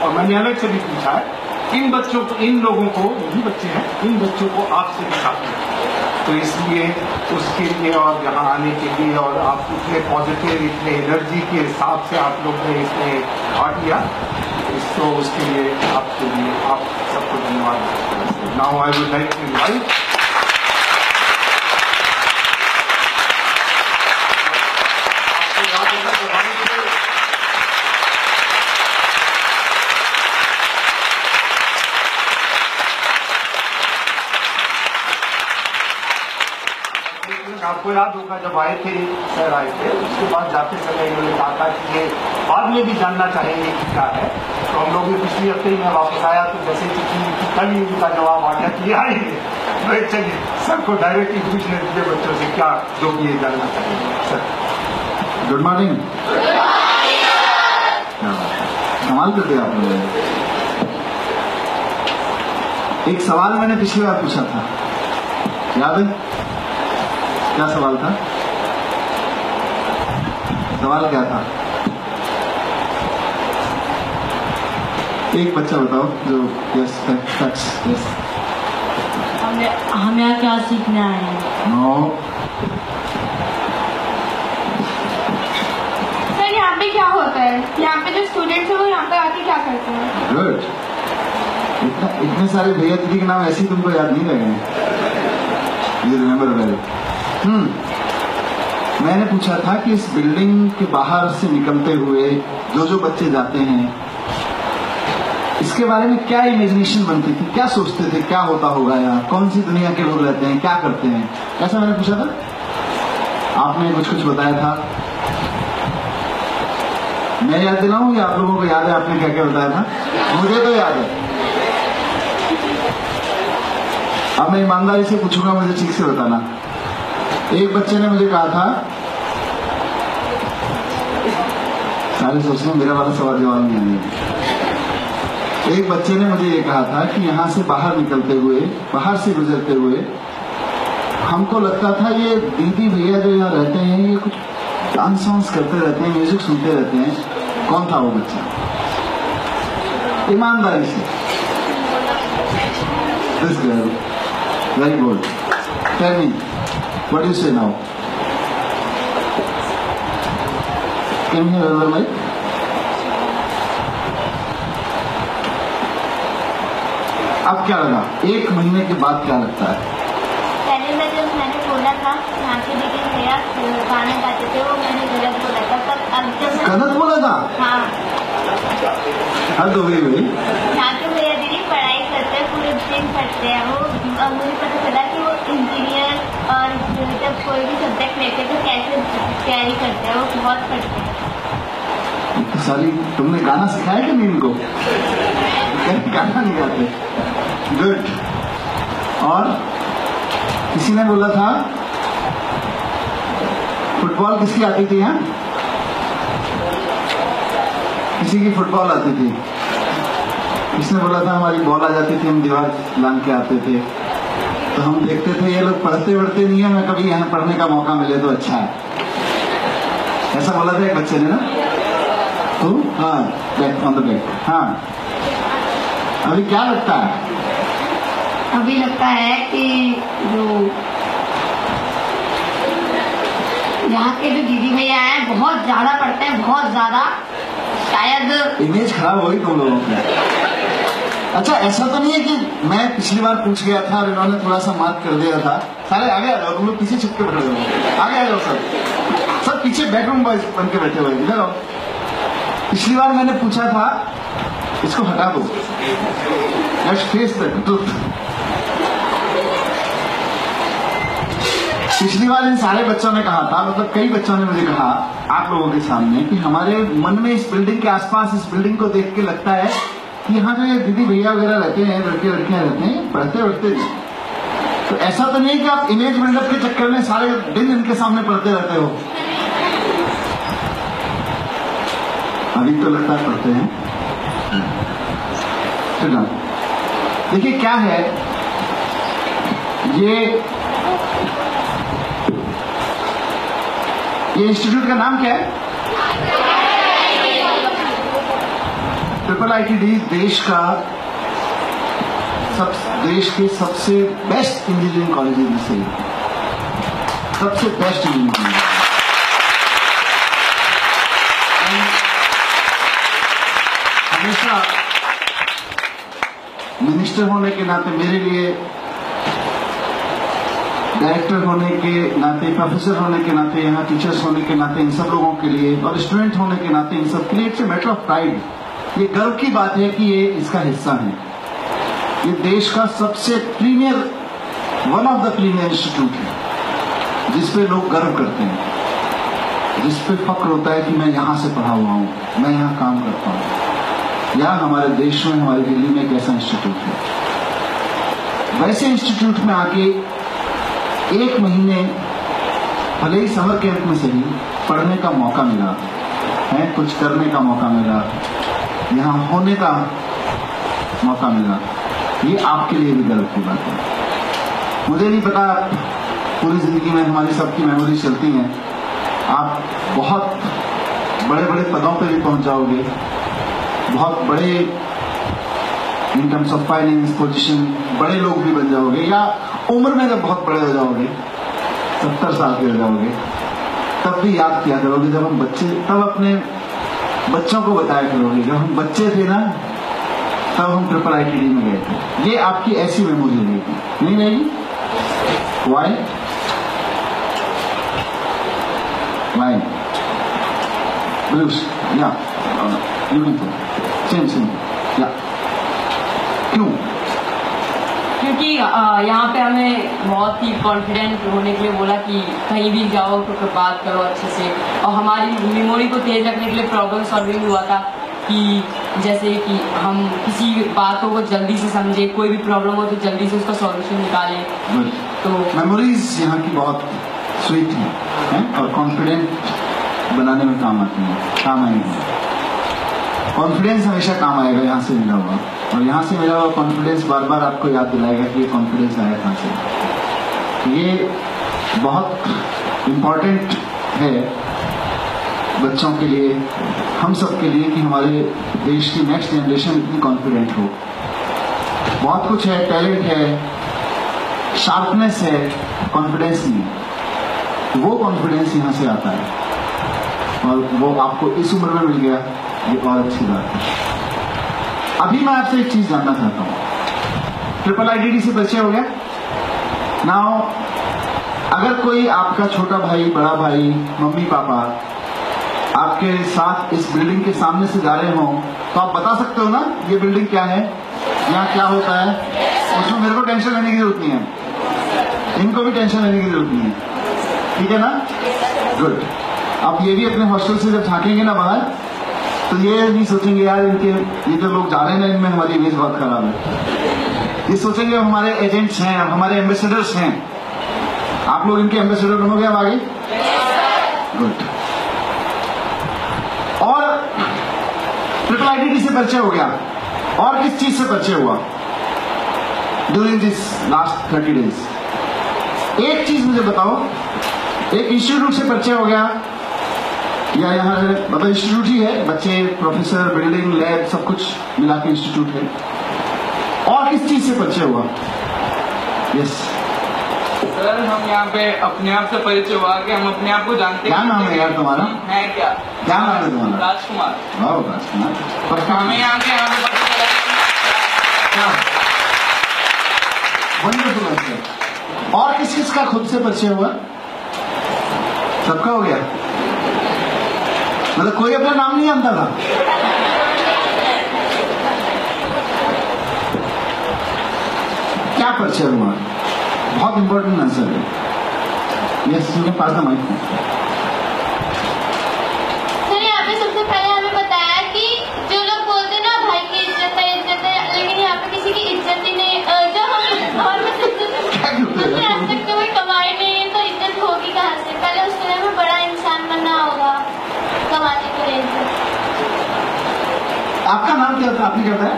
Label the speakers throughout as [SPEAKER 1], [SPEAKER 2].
[SPEAKER 1] और मैंने अलग से भी पूछा है, इन बच्चों को, इन लोगों को, यही बच्चे हैं, इन बच्चों को आपसे भी साथ में, तो इसलिए उसके लिए और यहाँ आने के लिए और आप इतने पॉजिटिव, इतने एनर्जी के हिसाब से आप लोग ने इसमें भाग लिया, इसको उसके लिए आपके लिए आप सबको धन्यवाद। Now I would like to invite आपको याद होगा जब आए थे सर आए थे, उसके बाद जाते समय इन्होंने कहा था कि ये बाद में भी जानना चाहेंगे कि क्या है, तो हम लोग भी पिछले हफ्ते ही मैं वापस आया तो जैसे कि कल ही उनका जवाब आ गया कि आएंगे, तो चलिए सर को डायरेक्टली पूछने दीजिए बच्चों से क्या जो भी ये जानना चाहेंगे। Sir
[SPEAKER 2] good morning. कमाल कर दिया आप लोगों ने। एक सवाल मैंने पिछली बार पूछा था, याद है? क्या सवाल था? सवाल क्या था? एक बच्चा बताओ जो यस फैक्ट्स। यस,
[SPEAKER 3] हम यहाँ क्या सीखने आए हैं?
[SPEAKER 2] नो।
[SPEAKER 4] सर यहाँ पे क्या होता है? यहाँ पे जो स्टूडेंट्स हैं वो यहाँ पे आके क्या करते हैं?
[SPEAKER 2] गुड। इतने सारे भैया दीदी के नाम ऐसे ही तुमको याद नहीं लगे हैं। You remember well. मैंने पूछा था कि इस बिल्डिंग के बाहर से निकलते हुए जो जो बच्चे जाते हैं, इसके बारे में क्या इमेजिनेशन बनती थी, क्या सोचते थे, क्या होता होगा यहाँ, कौन सी दुनिया के लोग रहते हैं, क्या करते हैं, ऐसा मैंने पूछा था। आपने कुछ कुछ बताया था, मैं याद दिलाऊं या आप लोगों को याद है आपने क्या क्या बताया था? मुझे तो याद है। अब मैं ईमानदारी से पूछूंगा, मुझे ठीक से बताना। एक बच्चे ने मुझे कहा था, सारे सोच रहे मेरा वाला सवाल जवाब नहीं आने। एक बच्चे ने मुझे ये कहा था कि यहाँ से बाहर निकलते हुए, बाहर से गुजरते हुए हमको लगता था ये दीदी भैया जो यहाँ रहते हैं ये कुछ डांस वांस करते रहते हैं, म्यूजिक सुनते रहते हैं। कौन था वो बच्चा? ईमानदारी से। This girl, very good. Tell me, what do you say now? Can you remember me? अब क्या लगा? एक महीने के बाद क्या लगता है?
[SPEAKER 3] पहले मैं जब मैंने बोला था यहाँ के दीदी भैया गाना गाते थे, वो मैंने गलत बोला था, पर अब जब
[SPEAKER 2] गलत बोला था?
[SPEAKER 3] हाँ,
[SPEAKER 2] हद हो गई भाई।
[SPEAKER 3] यहाँ के भैया दीदी पढ़ाई करते हैं, पूरे दिन पढ़ते हैं। वो मुझे पता चला कि वो इंजीनियर और जब कोई भी सब्जेक्ट लेते हैं तो कैसे तैयारी करते हैं, वो बहुत पढ़ते हैं।
[SPEAKER 2] तो सारी तुमने गाना सिखाया कि नहीं इनको? गाना नहीं गाते। गुड। और किसी ने बोला था फुटबॉल किसकी आती थी? यहाँ किसी की फुटबॉल आती थी। किसने बोला था हमारी बॉल आ जाती थी, हम दीवार लांग के आते थे, तो हम देखते थे ये लोग पढ़ते वढ़ते नहीं है, मैं कभी यहाँ पढ़ने का मौका मिले तो अच्छा है। ऐसा बोला था एक बच्चे ने ना। तो हाँ, बैक ऑन द बैक। हाँ, अभी क्या लगता है?
[SPEAKER 4] अभी लगता है कि जो यहाँ के जो दीदी भैया हैं बहुत ज्यादा पढ़ते हैं, बहुत ज्यादा। शायद
[SPEAKER 2] इमेज खराब हो गई तुम लोगों की। अच्छा, ऐसा तो नहीं है कि मैं पिछली बार पूछ गया था और इन्होंने थोड़ा सा मार्क कर दिया था? सारे आगे आ जाओ, तुम लोग पीछे छुप के बैठे हो। आगे आ जाओ सब पीछे बैकरूम बॉयज बन के बैठे हुए। इधर आओ। पिछली बार मैंने पूछा था, इसको हटा दो, लेट्स फेस द ट्रुथ। पिछली बार इन सारे बच्चों ने कहा था, मतलब कई बच्चों ने मुझे कहा आप लोगों के सामने कि हमारे मन में इस बिल्डिंग के आसपास, इस बिल्डिंग को देख के लगता है कि यहाँ जो दीदी भैया वगैरह रहते हैं, लड़के लड़कियां रहते हैं, पढ़ते वढ़ते नहीं। तो ऐसा तो नहीं कि आप इमेज बिल्डअप के चक्कर में सारे दिन इनके सामने पढ़ते रहते हो? अभी तो लगता है पढ़ते हैं। देखिए क्या है ये इंस्टीट्यूट का नाम क्या है? IIIT देश के सबसे बेस्ट इंजीनियरिंग कॉलेज में से सबसे बेस्ट इंजीनियरिंग। हमेशा मिनिस्टर होने के नाते मेरे लिए, डायरेक्टर होने के नाते, प्रोफेसर होने के नाते, यहाँ टीचर्स होने के नाते, इन सब लोगों के लिए, और स्टूडेंट होने के नाते इन सब के लिए it's a matter of pride. ये गर्व की बात है कि ये इसका हिस्सा है। ये देश का सबसे premier, one of the premier institute है जिसपे लोग गर्व करते हैं, जिसपे फक्र होता है कि मैं यहाँ से पढ़ा हुआ हूँ, मैं यहाँ काम करता हूँ। या हमारे देश में, हमारी दिल्ली में एक ऐसा इंस्टीट्यूट है। वैसे इंस्टीट्यूट में आके 1 महीने भले ही समर कैंप में से ही पढ़ने का मौका मिला है, कुछ करने का मौका मिला, यहाँ होने का मौका मिला, ये आपके लिए भी गर्व की बात है। मुझे नहीं पता, पूरी जिंदगी में हमारी सबकी मेमोरी चलती हैं, आप बहुत बड़े बड़े पदों पर भी पहुंच जाओगे, बहुत बड़े in terms of finance position बड़े लोग भी बन जाओगे, या उम्र में जब बहुत बड़े हो जाओगे, 70 साल के हो जाओगे, तब भी याद किया करोगे जब हम बच्चे, तब अपने बच्चों को बताया करोगे जब हम बच्चे थे ना, तब हम IIIT में गए थे। ये आपकी ऐसी मेमोरी रहेगी, नहीं रहेगी? वाई? वाई? ब्लूस या सेम या क्यों?
[SPEAKER 5] क्योंकि यहाँ पे हमें बहुत ही कॉन्फिडेंट होने के लिए बोला कि कहीं भी जाओ तो बात करो अच्छे से, और हमारी मेमोरी को तेज रखने के लिए प्रॉब्लम सॉल्विंग हुआ था कि जैसे कि हम किसी बातों को जल्दी से समझे, कोई भी प्रॉब्लम हो तो जल्दी से उसका सॉल्यूशन निकालें। तो
[SPEAKER 2] मेमोरीज यहाँ की बहुत स्वीट है और कॉन्फिडेंट बनाने में काम आती है, काम आएंगे। कॉन्फिडेंस हमेशा काम आएगा यहाँ से मिला हुआ, और यहाँ से मिला हुआ कॉन्फिडेंस बार बार आपको याद दिलाएगा कि ये कॉन्फिडेंस आया कहाँ से। ये बहुत इम्पोर्टेंट है बच्चों के लिए, हम सब के लिए, कि हमारे देश की नेक्स्ट जनरेशन इतनी कॉन्फिडेंट हो। बहुत कुछ है, टैलेंट है, शार्पनेस है, कॉन्फिडेंस नहीं। वो कॉन्फिडेंस यहाँ से आता है, और वो आपको इस उम्र में मिल गया, ये और अच्छी बात है। अभी मैं आपसे एक चीज जानना चाहता हूँ, IIIT से परिचय हो गया? नाउ अगर कोई आपका छोटा भाई, बड़ा भाई, मम्मी पापा आपके साथ इस बिल्डिंग के सामने से जा रहे हो, तो आप बता सकते हो ना ये बिल्डिंग क्या है, यहाँ क्या होता है? उसमें मेरे को टेंशन लेने की जरूरत नहीं है, इनको भी टेंशन लेने की जरूरत नहीं है, ठीक है ना? गुड। आप ये भी अपने हॉस्टल से जब झांकेंगे ना बाहर, तो ये नहीं सोचेंगे यार इनके, ये जो लोग जा रहे हैं ना, इनमें हमारी इमेज बहुत खराब है। ये सोचेंगे हमारे एजेंट्स हैं, हमारे एम्बेसडर्स हैं। आप लोग इनके एम्बेसडर बनोगे अब आगे? गुड। और IIIT से परिचय हो गया, और किस चीज से परिचय हुआ ड्यूरिंग दिस लास्ट 30 डेज? एक चीज मुझे बताओ, एक इंस्टीट्यूट से परिचय हो गया, या यहाँ मतलब इंस्टीट्यूट ही है, बच्चे, प्रोफेसर, बिल्डिंग, लैब, सब कुछ मिला के इंस्टीट्यूट है, और किस चीज से परिचय हुआ? यस
[SPEAKER 6] सर, हम यहाँ पे अपने आप से परिचय हुआ कि हम अपने आप को जानते हैं।
[SPEAKER 2] क्या नाम है यार तुम्हारा?
[SPEAKER 6] है क्या
[SPEAKER 2] नाम है तुम्हारा?
[SPEAKER 6] राजकुमार।
[SPEAKER 2] वाह राजकुमार।
[SPEAKER 6] हमें यहाँ के
[SPEAKER 2] और किस किस का खुद से परिचय हुआ? सबका हो गया? मतलब कोई अपना नाम नहीं जानता था? क्या परिचय हुआ? बहुत इंपॉर्टेंट आंसर है। Yes, you can pass the mike.
[SPEAKER 3] Sir, यहाँ पे सबसे पहले हमें बताया कि जो लोग बोलते ना भाई की इज्जत है, लेकिन यहाँ पे किसी की इज्जत ही नहीं, जो हम और आज तक तो कोई कमाई नहीं है, तो इज्जत होगी कहाँ से? पहले उस तरह में बड़ा इंसान बनना होगा कमाने के लिए इज्जत।
[SPEAKER 2] आपका नाम क्या था? आपने क्या बताया?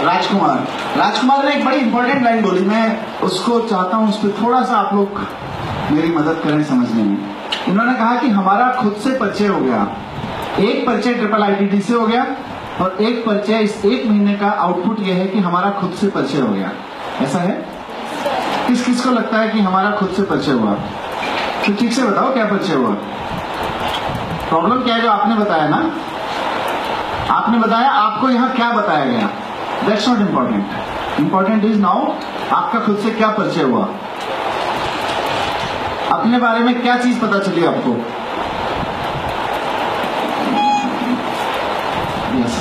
[SPEAKER 2] राजकुमार। राजकुमार ने एक बड़ी इंपॉर्टेंट लाइन बोली, मैं उसको चाहता हूं उस पर थोड़ा सा आप लोग मेरी मदद करें समझने में। इन्होंने कहा कि हमारा खुद से परिचय हो गया, एक परिचय ट्रिपल आईटीटी से हो गया और एक परिचय, इस एक महीने का आउटपुट यह है कि हमारा खुद से परिचय हो गया। ऐसा है? किस किस को लगता है कि हमारा खुद से परिचय हुआ? तो ठीक से बताओ क्या परिचय हुआ। प्रॉब्लम क्या है जो आपने बताया ना, आपने बताया, आपको यहां क्या बताया गया, that's not important. Important is now आपका खुद से क्या परिचय हुआ, अपने बारे में क्या चीज पता चली आपको। yes.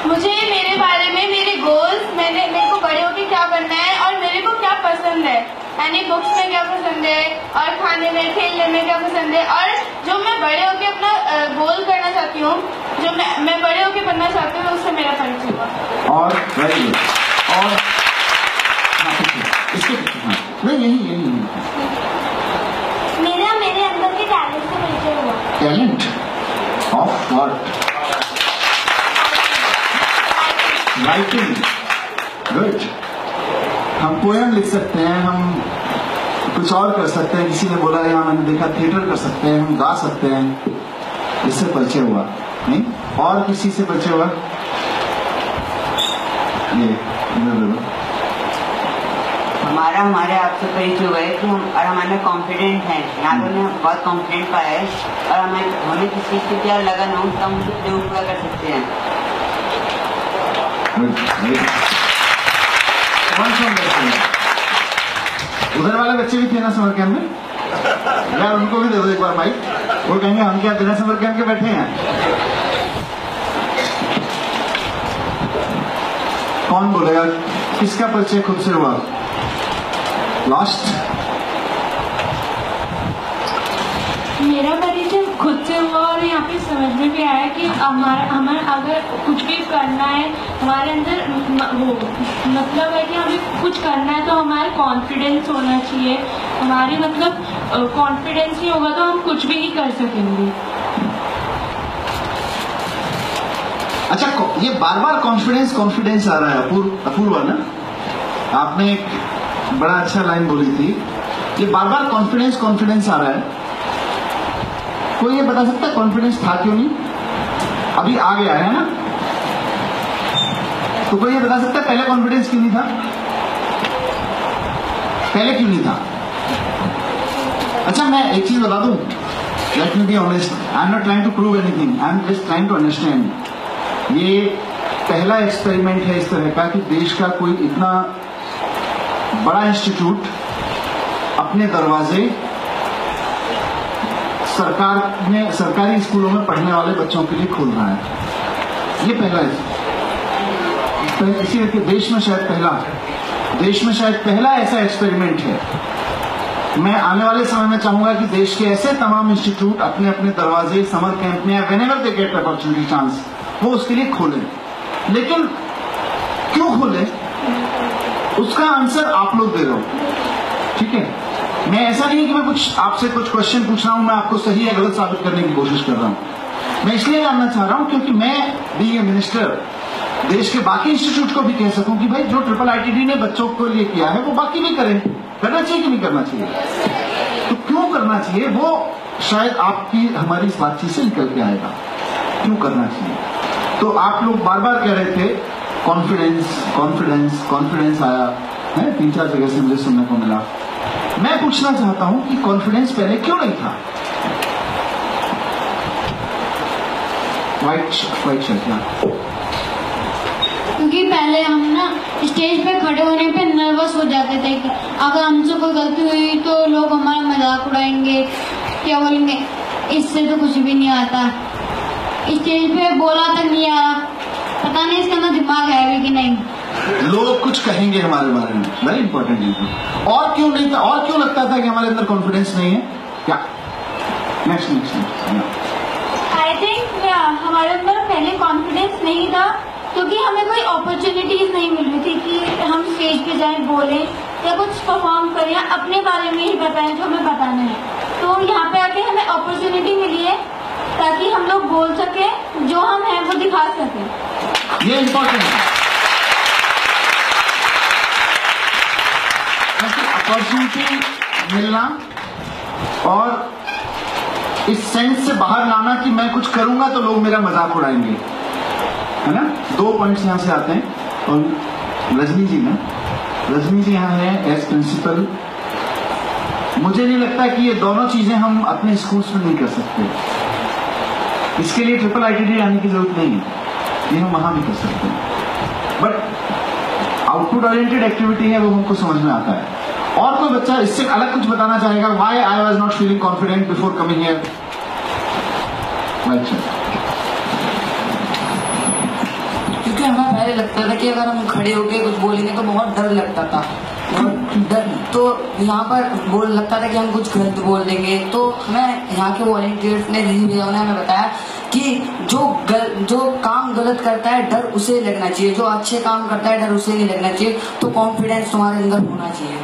[SPEAKER 3] मुझे मेरे बारे में, मेरे गोल्स, मेरे को बड़े होकर क्या बनना है और मेरे को क्या पसंद है, यानी बुक्स में क्या पसंद है और खाने में, खेलने में क्या पसंद है, और जो मैं बड़े होकर अपना गोल करना चाहती हूँ, जो मैं बड़े होकर बनना चाहती हूँ, उससे मेरा परिचय हुआ।
[SPEAKER 2] और वेरी गुड। और इसके नहीं, यही
[SPEAKER 3] मेरे अंदर के टैलेंट से परिचय हुआ।
[SPEAKER 2] Talent of what? Writing. Good. हम पोएम लिख सकते हैं, हम कुछ और कर सकते हैं, किसी ने बोला यहाँ मैंने देखा थिएटर कर सकते हैं, हम गा सकते हैं, इससे परिचय हुआ नहीं। और किसी से परिचय हुआ? ये
[SPEAKER 7] हमारे आपसे परिचय हुआ है कि हम हमें कॉन्फिडेंट हैं, यहाँ पे हमें बहुत कॉन्फिडेंट पाया है और हमें किसी चीज की क्या लगन हो तो हम उसे जरूर पूरा कर सकते हैं।
[SPEAKER 2] उधर वाले बच्चे भी थे ना समर कैंप में, यार उनको भी दे दो एक बार माइक, वो कहेंगे हम क्या बिना समर कैंप के बैठे हैं। कौन बोलेगा किसका परिचय खुद से हुआ? लास्ट।
[SPEAKER 8] मेरा परिचय खुद से हुआ और यहाँ पे समझ में भी आया कि हमें अगर कुछ भी करना है, हमारे अंदर वो मतलब है कि हमें कुछ करना है तो हमारा कॉन्फिडेंस होना चाहिए। हमारी मतलब कॉन्फिडेंस नहीं होगा तो हम कुछ भी नहीं कर सकेंगे।
[SPEAKER 2] अच्छा, ये बार बार कॉन्फिडेंस आ रहा है। अपूर्वा ना, आपने एक बड़ा अच्छा लाइन बोली थी, ये बार बार कॉन्फिडेंस आ रहा है। कोई ये बता सकता है कॉन्फिडेंस था क्यों नहीं? अभी आ गया है ना, तो कोई ये बता सकता है पहले कॉन्फिडेंस क्यों नहीं था? पहले क्यों नहीं था? अच्छा, मैं एक चीज बता दूं, let me be honest, I am not trying to prove anything, I am just trying to understand. ये पहला एक्सपेरिमेंट है इस तरह का कि देश का कोई इतना बड़ा इंस्टीट्यूट अपने दरवाजे सरकारी स्कूलों में पढ़ने वाले बच्चों के लिए खोल रहा है। ये पहला है, इसी देश में शायद पहला ऐसा एक्सपेरिमेंट है। मैं आने वाले समय में चाहूंगा कि देश के ऐसे तमाम इंस्टीट्यूट अपने अपने दरवाजे समर कैंप में या whenever they get opportunity chance, वो उसके लिए खोलें। लेकिन क्यों खोलें, उसका आंसर आप लोग दे रहे हो, ठीक है? मैं ऐसा नहीं कि मैं कुछ आपसे कुछ क्वेश्चन पूछ रहा हूं, मैं आपको सही या गलत साबित करने की कोशिश कर रहा हूं। मैं इसलिए जानना चाह रहा हूं क्योंकि मैं बीइंग ए मिनिस्टर देश के बाकी इंस्टीट्यूट को भी कह सकूं कि भाई जो ट्रिपल आईटीडी ने बच्चों को लिए किया है वो बाकी भी करें। करना चाहिए कि नहीं करना चाहिए? तो क्यों करना चाहिए वो शायद आपकी हमारी इस बातचीत से निकल के आएगा, क्यों करना चाहिए। तो आप लोग बार बार कह रहे थे कॉन्फिडेंस आया है, 3-4 जगह से मुझे सुनने को मिला। मैं पूछना चाहता हूं कि कॉन्फिडेंस पहले क्यों नहीं था? White shirt.
[SPEAKER 4] क्योंकि पहले हम ना स्टेज पे खड़े होने पे नर्वस हो जाते थे कि अगर हमसे कोई गलती हुई तो लोग हमारा मजाक उड़ाएंगे, क्या बोलेंगे, इससे तो कुछ भी नहीं आता। स्टेज पे बोला तक नहीं आ रहा, पता नहीं इसके अंदर दिमाग है भी कि नहीं।
[SPEAKER 2] लोग कुछ कहेंगे हमारे बारे में, वेरी इंपॉर्टेंट चीज। और क्यों नहीं था, और क्यों लगता था कि हमारे अंदर कॉन्फिडेंस नहीं है? क्या नेक्स्ट
[SPEAKER 3] आई थिंक हमारे अंदर पहले कॉन्फिडेंस नहीं था क्योंकि हमें कोई अपॉर्चुनिटीज नहीं मिल रही थी कि हम स्टेज पे जाएं, बोलें या कुछ परफॉर्म करें या अपने बारे में ही बताएं जो हमें बताना है। तो यहाँ पे आके हमें अपॉर्चुनिटी मिली है ताकि हम लोग बोल सके, जो हम हैं वो दिखा सके।
[SPEAKER 2] ये इम्पोर्टेंट है, अपॉर्चुनिटी मिलना और इस सेंस से बाहर लाना कि मैं कुछ करूंगा तो लोग मेरा मजाक उड़ाएंगे, है ना। 2 पॉइंट्स यहां से आते हैं। और रजनी जी यहाँ है एज प्रिंसिपल। मुझे नहीं लगता कि ये दोनों चीजें हम अपने स्कूल्स में नहीं कर सकते। इसके लिए ट्रिपल ITT आने की जरूरत नहीं है, ये हम वहां भी कर सकते हैं। बट आउटपुट ओरिएंटेड एक्टिविटी है, वो हमको समझ में आता है। और कोई बच्चा इससे अलग कुछ बताना चाहेगा? Why I was not feeling confident before coming here?
[SPEAKER 5] क्योंकि हमें पहले लगता था कि अगर हम खड़े होके कुछ बोलेंगे तो बहुत डर लगता था, डर। तो यहाँ पर लगता था कि हम कुछ गलत बोल देंगे। तो हमें यहाँ के वॉलंटियर्स ने, दीदी भैया ने हमें बताया कि जो काम गलत करता है डर उसे लगना चाहिए, जो अच्छे काम करता है डर उसे नहीं लगना चाहिए। तो कॉन्फिडेंस तुम्हारे अंदर होना चाहिए।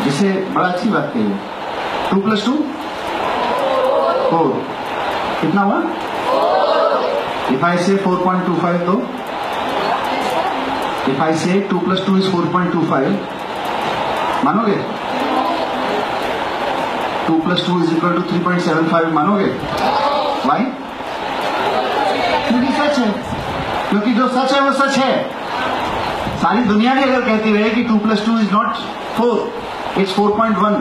[SPEAKER 2] जिसे बड़ा अच्छी बात कही है। 2 + 2 4 कितना हुआ? If I say 4.25 तो if I say 2 + 2 is 4.25 मानोगे? 2 + 2 is equal to 3.75 मानोगे? Why? क्योंकि सच है, क्योंकि जो सच है वो सच है। सारी दुनिया भी अगर कहती रहे कि 2 + 2 is not 4, it's 4.1,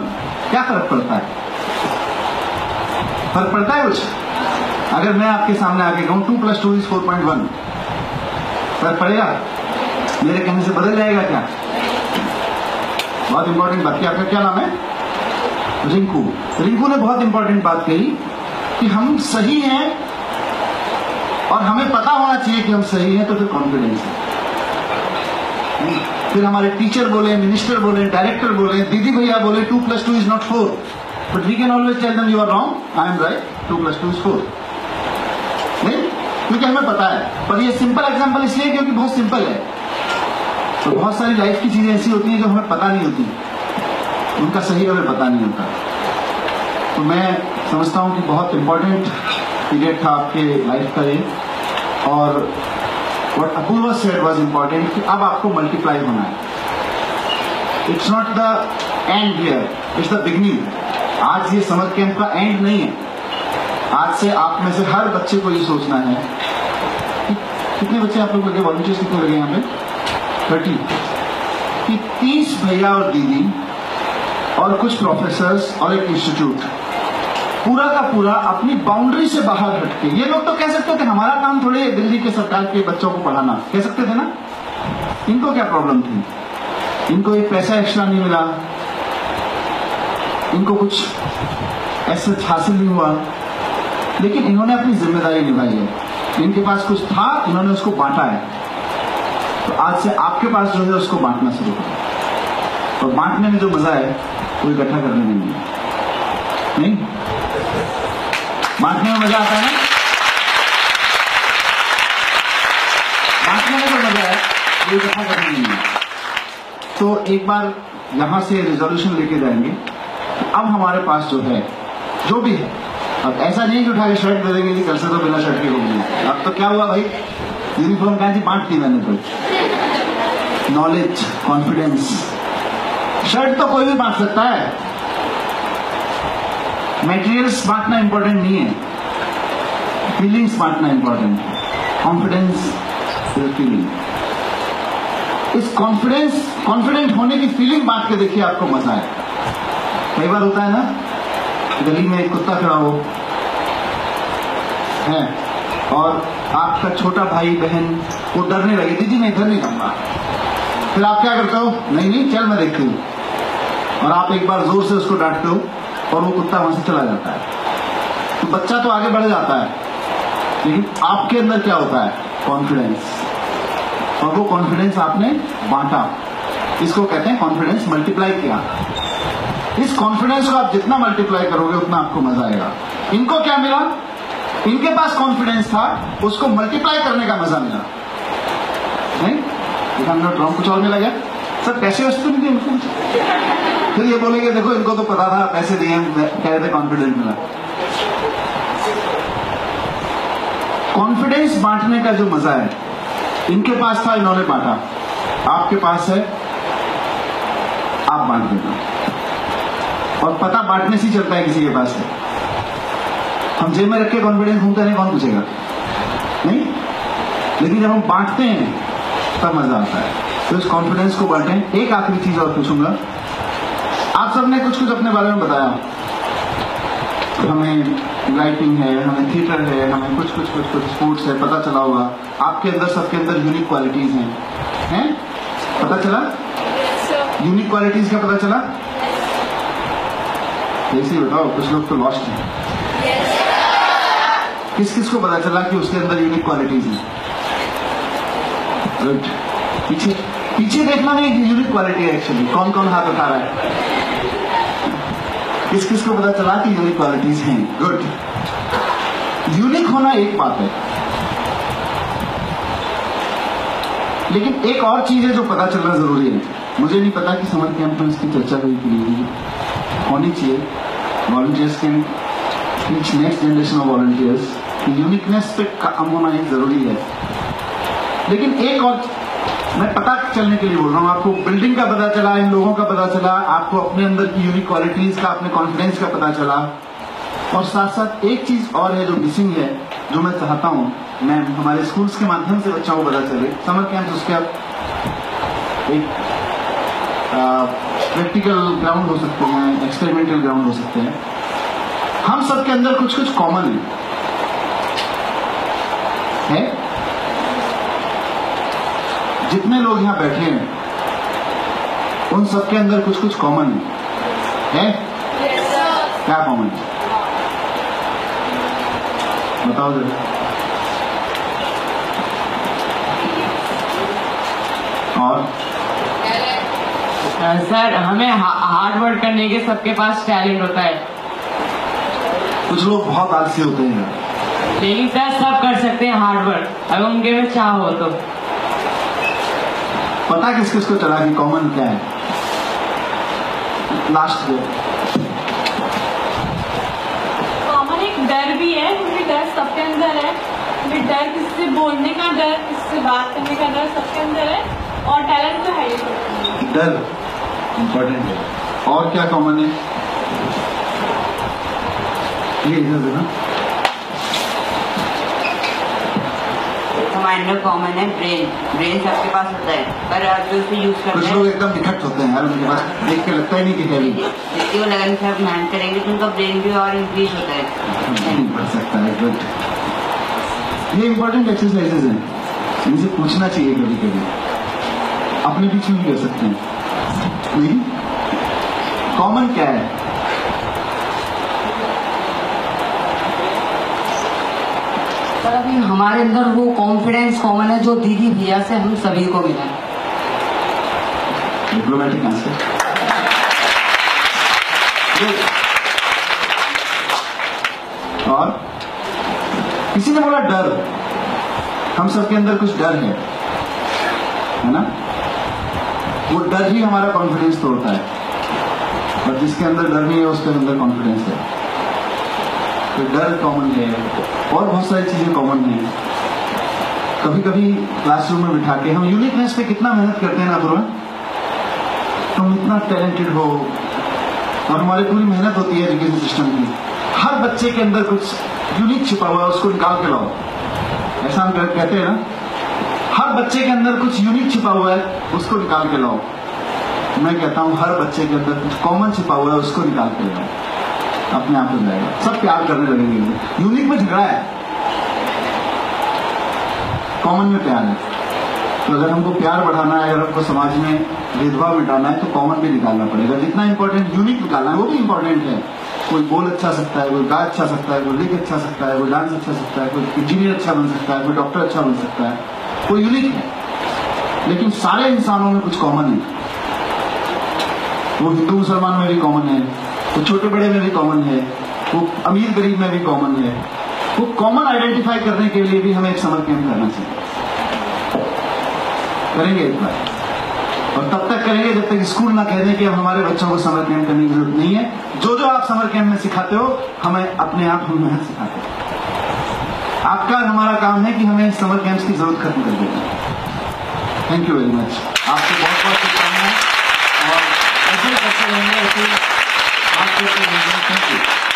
[SPEAKER 2] क्या फर्क पड़ता है? फर्क पड़ता है कुछ? अगर मैं आपके सामने आके कहूं 2 + 2 is 4.1, फर्क पड़ेगा? मेरे कहने से बदल जाएगा क्या? बहुत इंपॉर्टेंट बात की। आपका क्या नाम है? रिंकू ने बहुत इंपॉर्टेंट बात कही कि हम सही हैं और हमें पता होना चाहिए कि हम सही हैं, तो फिर कॉन्फिडेंस है। फिर हमारे टीचर बोले, मिनिस्टर बोले, डायरेक्टर बोले, दीदी भैया बोले 2 + 2 is not 4, but we can always tell them you are wrong, I am right, 2 + 2 is 4। नहीं, क्योंकि हमें पता है। पर ये सिंपल एग्जांपल इसलिए क्योंकि बहुत सिंपल है। तो बहुत सारी लाइफ की चीजें ऐसी होती हैं जो हमें पता नहीं होती, उनका सही हमें पता नहीं होता। तो मैं समझता हूं कि बहुत इंपॉर्टेंट पीरियड था आपके लाइफ का ये। और what Apoorva said was important कि अब आपको मल्टीप्लाई होना है। It's not the end here, it's the beginning. आज ये समर कैंप का एंड नहीं है। आज से आप में से हर बच्चे को ये सोचना है कि कितने बच्चे आप लोग लगे, वॉलंटियर्स कितने लगे यहाँ पे? 30, कि 30 भैया और दीदी और कुछ प्रोफेसर्स और एक इंस्टीट्यूट पूरा का पूरा अपनी बाउंड्री से बाहर हटके, ये लोग तो कह सकते थे हमारा काम थोड़े दिल्ली के सरकार के बच्चों को पढ़ाना, कह सकते थे ना। इनको क्या प्रॉब्लम थी? इनको एक पैसा एक्स्ट्रा नहीं मिला, इनको कुछ ऐसा हासिल नहीं हुआ, लेकिन इन्होंने अपनी जिम्मेदारी निभाई है। इनके पास कुछ था, इन्होंने उसको बांटा है। तो आज से आपके पास जो है उसको बांटना शुरू करो। और बांटने में जो मजा है वो इकट्ठा करने में नहीं है। नहीं, बांटने में मजा आता है ना? बांटने में जो मजा है वो इकट्ठा करने में नहीं है। तो एक बार यहां से रिजोल्यूशन लेके जाएंगे कि अब हमारे पास जो है, जो भी है, अब ऐसा नहीं कि उठा के शर्ट दे देंगे कि कल से तो बिना शर्ट के होंगे। अब तो क्या हुआ भाई, यूनिफॉर्म कहां थी, बांट दी मैंने। तो नॉलेज, कॉन्फिडेंस, शर्ट तो कोई भी बांट सकता है। मटेरियल्स बांटना इंपॉर्टेंट नहीं है, फीलिंग्स बांटना इंपॉर्टेंट है। Confidence is feeling. इस कॉन्फिडेंट होने की फीलिंग बांट के देखिए, आपको मजा है। कई बार होता है ना, गली में एक कुत्ता खड़ा हो है और आपका छोटा भाई बहन वो डरने लगे, दीदी मैं इधर नहीं जाऊंगा। फिर आप क्या करते हो? नहीं चल मैं देखती हूँ। और आप एक बार जोर से उसको डांटते हो और वो कुत्ता वहां से चला जाता है। तो बच्चा तो आगे बढ़ जाता है, लेकिन आपके अंदर क्या होता है? कॉन्फिडेंस। और वो कॉन्फिडेंस आपने बांटा, इसको कहते हैं कॉन्फिडेंस मल्टीप्लाई किया। इस कॉन्फिडेंस को आप जितना मल्टीप्लाई करोगे उतना आपको मजा आएगा। इनको क्या मिला? इनके पास कॉन्फिडेंस था, उसको मल्टीप्लाई करने का मजा मिला। नहीं, कुछ और मिला क्या? सर पैसे वस्तु नहीं दिए उनको। फिर ये बोलेंगे देखो इनको तो पता था, पैसे दिए, कह रहे थे कॉन्फिडेंस मिला। कॉन्फिडेंस बांटने का जो मजा है, इनके पास था, इन्होंने बांटा। आपके पास है, आप बांट देना। और पता बांटने से ही चलता है किसी के पास से। हम जेब में रख के कॉन्फिडेंस घूमते नहीं, कौन पूछेगा? नहीं। लेकिन जब हम बांटते हैं तब मजा आता है। तो इस कॉन्फिडेंस को बांटें। एक आखिरी चीज और पूछूंगा, आप सबने कुछ कुछ अपने बारे में बताया, हमें राइटिंग है, हमें थिएटर है, हमें कुछ स्पोर्ट्स है, पता चला होगा आपके अंदर, सबके अंदर यूनिक क्वालिटीज हैं? पता चला? यूनिक क्वालिटीज का पता चला? ऐसे ही बताओ, कुछ लोग तो लॉस्ट हैं। किस किस को पता चला कि उसके अंदर यूनिक क्वालिटीज हैं? गुड। पीछे देखना नहीं, यूनिक क्वालिटी है एक्चुअली। कौन कौन हाथ उठा रहा है? किस किस को पता चला कि यूनिक क्वालिटीज हैं? गुड। यूनिक होना एक बात है, लेकिन एक और चीज है जो पता चलना जरूरी है। मुझे नहीं पता कि समर कैंप में इसकी चर्चा हुई कि नहीं, होनी चाहिए। Volunteers can teach next generation of volunteers कि यूनिकनेस पे काम होना एक जरूरी है। लेकिन एक और मैं पता चलने के लिए बोल रहा हूं, आपको बिल्डिंग का पता चला, इन लोगों का पता चला, आपको अपने अंदर की यूनिक क्वालिटीज का, अपने कॉन्फिडेंस का पता चला। और साथ साथ एक चीज और है जो मिसिंग है, जो मैं चाहता हूं मैं हमारे स्कूल्स के माध्यम से बच्चों को पता चले। समर कैंप उसके एक प्रैक्टिकल ग्राउंड हो सकते हैं, एक्सपेरिमेंटल ग्राउंड हो सकते हैं। हम सबके अंदर कुछ कुछ कॉमन है। जितने लोग यहां बैठे हैं उन सबके अंदर कुछ कुछ कॉमन है। क्या कॉमन है? बताओ जरा। और
[SPEAKER 5] सर, हमें हार्ड वर्क करने के सबके पास टैलेंट होता है।
[SPEAKER 2] कुछ लोग बहुत आलसी होते हैं,
[SPEAKER 5] लेकिन सर सब कर सकते हैं हार्ड वर्क, अगर उनके में चाह हो तो।
[SPEAKER 2] पता किस किस को चला कि कॉमन क्या है? लास्ट में
[SPEAKER 8] कॉमन एक डर भी है, क्योंकि डर सबके अंदर है। डर किससे बोलने का डर, किससे बात करने का डर सबके अंदर है। और टैलेंट तो है ही।
[SPEAKER 2] डर इम्पोर्टेंट है। और क्या कॉमन है? ये इधर देना।
[SPEAKER 7] हमारे अंदर कॉमन है ब्रेन सबके पास होता है, पर जो उसे यूज करते
[SPEAKER 2] कुछ
[SPEAKER 7] हैं,
[SPEAKER 2] लोग एकदम निकट होते हैं यार, उनके पास देख के लगता ही नहीं कि हैवी।
[SPEAKER 7] जितनी वो लगन से आप मेहनत करेंगे तो उनका ब्रेन भी और इंक्रीज होता है।
[SPEAKER 2] बढ़ सकता है। गुड। ये इंपॉर्टेंट एक्सरसाइजेज हैं, इनसे पूछना चाहिए कभी कभी। अपने बीच में भी कर सकते हैं। नहीं, कॉमन क्या है?
[SPEAKER 5] सर, अभी हमारे अंदर वो कॉन्फिडेंस कॉमन है जो दीदी भैया से हम सभी को मिला है।
[SPEAKER 2] Diplomatic answer. और किसी ने बोला डर। हम सबके अंदर कुछ डर है ना? वो डर ही हमारा कॉन्फिडेंस तोड़ता है, और जिसके अंदर डर नहीं है उसके अंदर कॉन्फिडेंस है। तो डर कॉमन है, और बहुत सारी चीजें कॉमन है। कभी कभी क्लासरूम में बिठा के हम यूनिकनेस पे कितना मेहनत करते हैं ना ब्रो, तुम इतना टैलेंटेड हो, और हमारी पूरी मेहनत होती है एजुकेशन सिस्टम की। हर बच्चे के अंदर कुछ यूनिक छिपा हुआ है, उसको निकाल के लाओ। ऐसा हम कहते हैं ना, हर बच्चे के अंदर कुछ यूनिक छिपा हुआ है, उसको निकाल के लाओ। मैं कहता हूं हर बच्चे के अंदर कुछ कॉमन छिपा हुआ है, उसको निकाल के लाओ, अपने आप हो जाएगा। सब प्यार करने लगेंगे। यूनिक में झगड़ा है, कॉमन में प्यार है। तो अगर हमको प्यार बढ़ाना है, अगर हमको समाज में भेदभाव मिटाना है, तो कॉमन भी निकालना पड़ेगा। जितना इंपॉर्टेंट यूनिक निकालना है वो भी इंपॉर्टेंट है। कोई बोल अच्छा सकता है, कोई गाय अच्छा सकता है, कोई लिख अच्छा सकता है, कोई डांस अच्छा सकता है, कोई इंजीनियर अच्छा बन सकता है, कोई डॉक्टर अच्छा बन सकता है, कोई यूनिक है। लेकिन सारे इंसानों में कुछ कॉमन है। वो हिंदू मुसलमान में भी कॉमन है, वो छोटे बड़े में भी कॉमन है, वो अमीर गरीब में भी कॉमन है। वो कॉमन आइडेंटिफाई करने के लिए भी हमें एक समर कैंप करना चाहिए। करेंगे एक बार, और तब तक करेंगे जब तक स्कूल ना कह दें कि अब हमारे बच्चों को समर कैंप करने की जरूरत नहीं है। जो जो आप समर कैंप में सिखाते हो, हमें अपने आप हम मेहनत सिखाते हो। आपका हमारा काम है कि हमें समर कैंप्स की जरूरत खत्म कर देना। Thank you very much. आपको बहुत बहुत शुभकामनाएं। और रहेंगे ऐसे बात करते रहेंगे। Thank you.